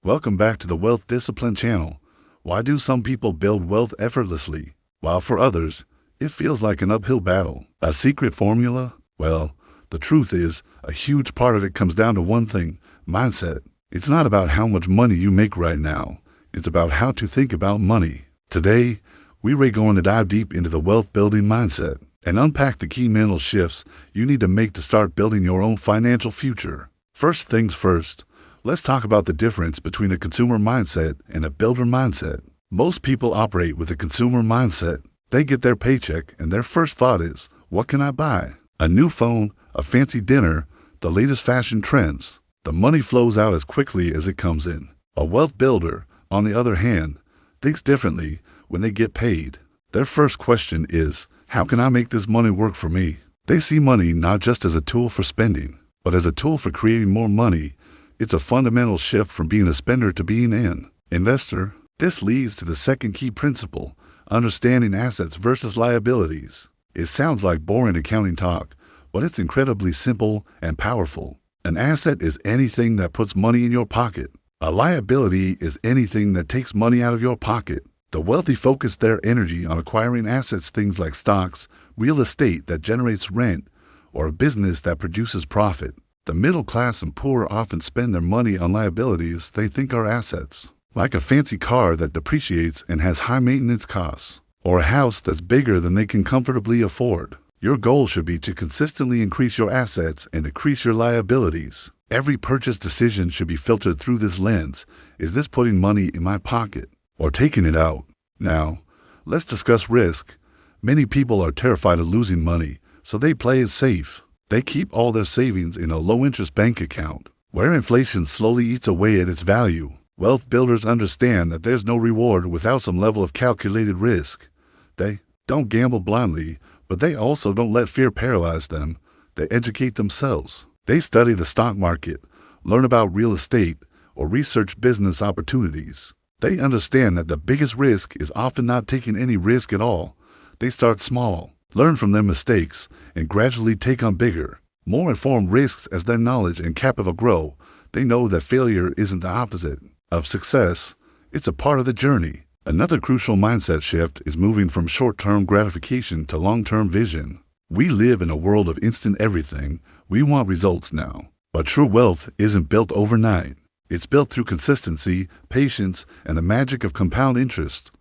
Welcome back to the Wealth Discipline channel. Why do some people build wealth effortlessly, while for others, it feels like an uphill battle? A secret formula? Well, the truth is, a huge part of it comes down to one thing: mindset. It's not about how much money you make right now. It's about how to think about money. Today, we're going to dive deep into the wealth-building mindset and unpack the key mental shifts you need to make to start building your own financial future. First things first, let's talk about the difference between a consumer mindset and a builder mindset. Most people operate with a consumer mindset. They get their paycheck and their first thought is, what can I buy? A new phone, a fancy dinner, the latest fashion trends. The money flows out as quickly as it comes in. A wealth builder, on the other hand, thinks differently when they get paid. Their first question is, how can I make this money work for me? They see money not just as a tool for spending, but as a tool for creating more money. It's a fundamental shift from being a spender to being an investor. This leads to the second key principle: understanding assets versus liabilities. It sounds like boring accounting talk, but it's incredibly simple and powerful. An asset is anything that puts money in your pocket. A liability is anything that takes money out of your pocket. The wealthy focus their energy on acquiring assets, things like stocks, real estate that generates rent, or a business that produces profit. The middle class and poor often spend their money on liabilities they think are assets, like a fancy car that depreciates and has high maintenance costs, or a house that's bigger than they can comfortably afford. Your goal should be to consistently increase your assets and decrease your liabilities. Every purchase decision should be filtered through this lens: is this putting money in my pocket or taking it out? Now, let's discuss risk. Many people are terrified of losing money, so they play it safe. They keep all their savings in a low-interest bank account, where inflation slowly eats away at its value. Wealth builders understand that there's no reward without some level of calculated risk. They don't gamble blindly, but they also don't let fear paralyze them. They educate themselves. They study the stock market, learn about real estate, or research business opportunities. They understand that the biggest risk is often not taking any risk at all. They start small, learn from their mistakes, and gradually take on bigger, more informed risks. As their knowledge and capital grow, they know that failure isn't the opposite of success. It's a part of the journey. Another crucial mindset shift is moving from short-term gratification to long-term vision. We live in a world of instant everything. We want results now. But true wealth isn't built overnight. It's built through consistency, patience, and the magic of compound interest.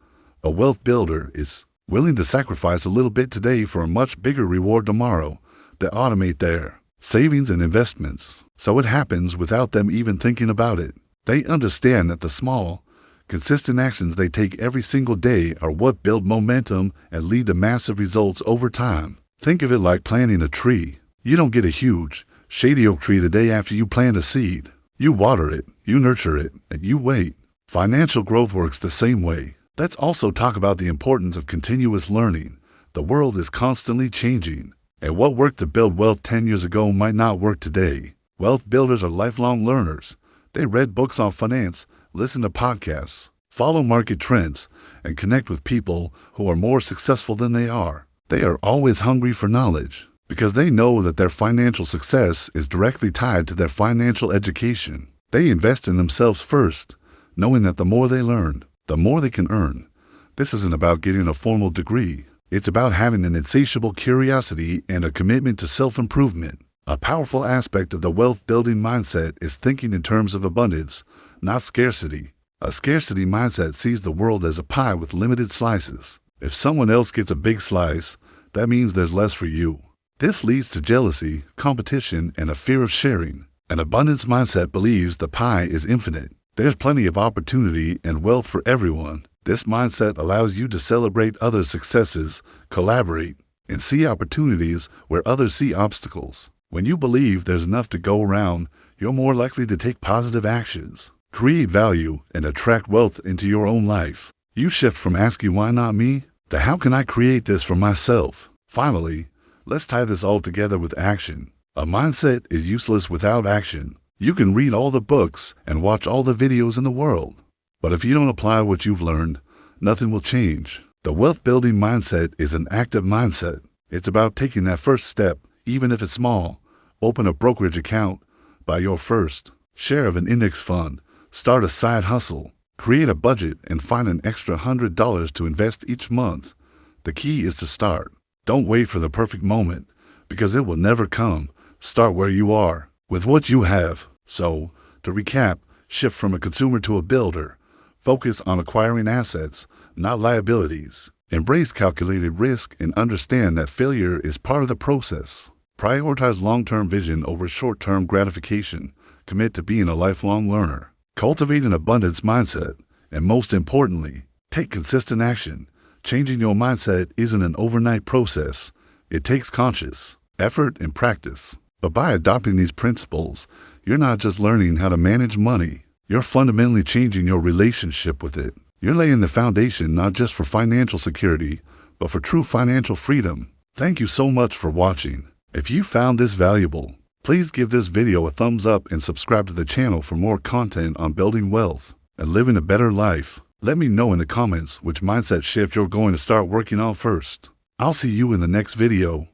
A wealth builder is willing to sacrifice a little bit today for a much bigger reward tomorrow. They automate their savings and investments, so it happens without them even thinking about it. They understand that the small, consistent actions they take every single day are what build momentum and lead to massive results over time. Think of it like planting a tree. You don't get a huge, shady oak tree the day after you plant a seed. You water it, you nurture it, and you wait. Financial growth works the same way. Let's also talk about the importance of continuous learning. The world is constantly changing, and what worked to build wealth 10 years ago might not work today. Wealth builders are lifelong learners. They read books on finance, listen to podcasts, follow market trends, and connect with people who are more successful than they are. They are always hungry for knowledge because they know that their financial success is directly tied to their financial education. They invest in themselves first, knowing that the more they learn, the more they can earn. This isn't about getting a formal degree. It's about having an insatiable curiosity and a commitment to self-improvement. A powerful aspect of the wealth-building mindset is thinking in terms of abundance, not scarcity. A scarcity mindset sees the world as a pie with limited slices. If someone else gets a big slice, that means there's less for you. This leads to jealousy, competition, and a fear of sharing. An abundance mindset believes the pie is infinite. There's plenty of opportunity and wealth for everyone. This mindset allows you to celebrate others' successes, collaborate, and see opportunities where others see obstacles. When you believe there's enough to go around, you're more likely to take positive actions, create value, and attract wealth into your own life. You shift from asking why not me to how can I create this for myself. Finally, let's tie this all together with action. A mindset is useless without action. You can read all the books and watch all the videos in the world, but if you don't apply what you've learned, nothing will change. The wealth-building mindset is an active mindset. It's about taking that first step, even if it's small. Open a brokerage account, buy your first share of an index fund, Start a side hustle. Create a budget and find an extra $100 to invest each month. The key is to start. Don't wait for the perfect moment, because it will never come. Start where you are, with what you have. So, to recap, shift from a consumer to a builder. Focus on acquiring assets, not liabilities. Embrace calculated risk and understand that failure is part of the process. Prioritize long-term vision over short-term gratification. Commit to being a lifelong learner. Cultivate an abundance mindset. And most importantly, take consistent action. Changing your mindset isn't an overnight process. It takes conscious effort and practice. But by adopting these principles, you're not just learning how to manage money. You're fundamentally changing your relationship with it. You're laying the foundation not just for financial security, but for true financial freedom. Thank you so much for watching. If you found this valuable, please give this video a thumbs up and subscribe to the channel for more content on building wealth and living a better life. Let me know in the comments which mindset shift you're going to start working on first. I'll see you in the next video.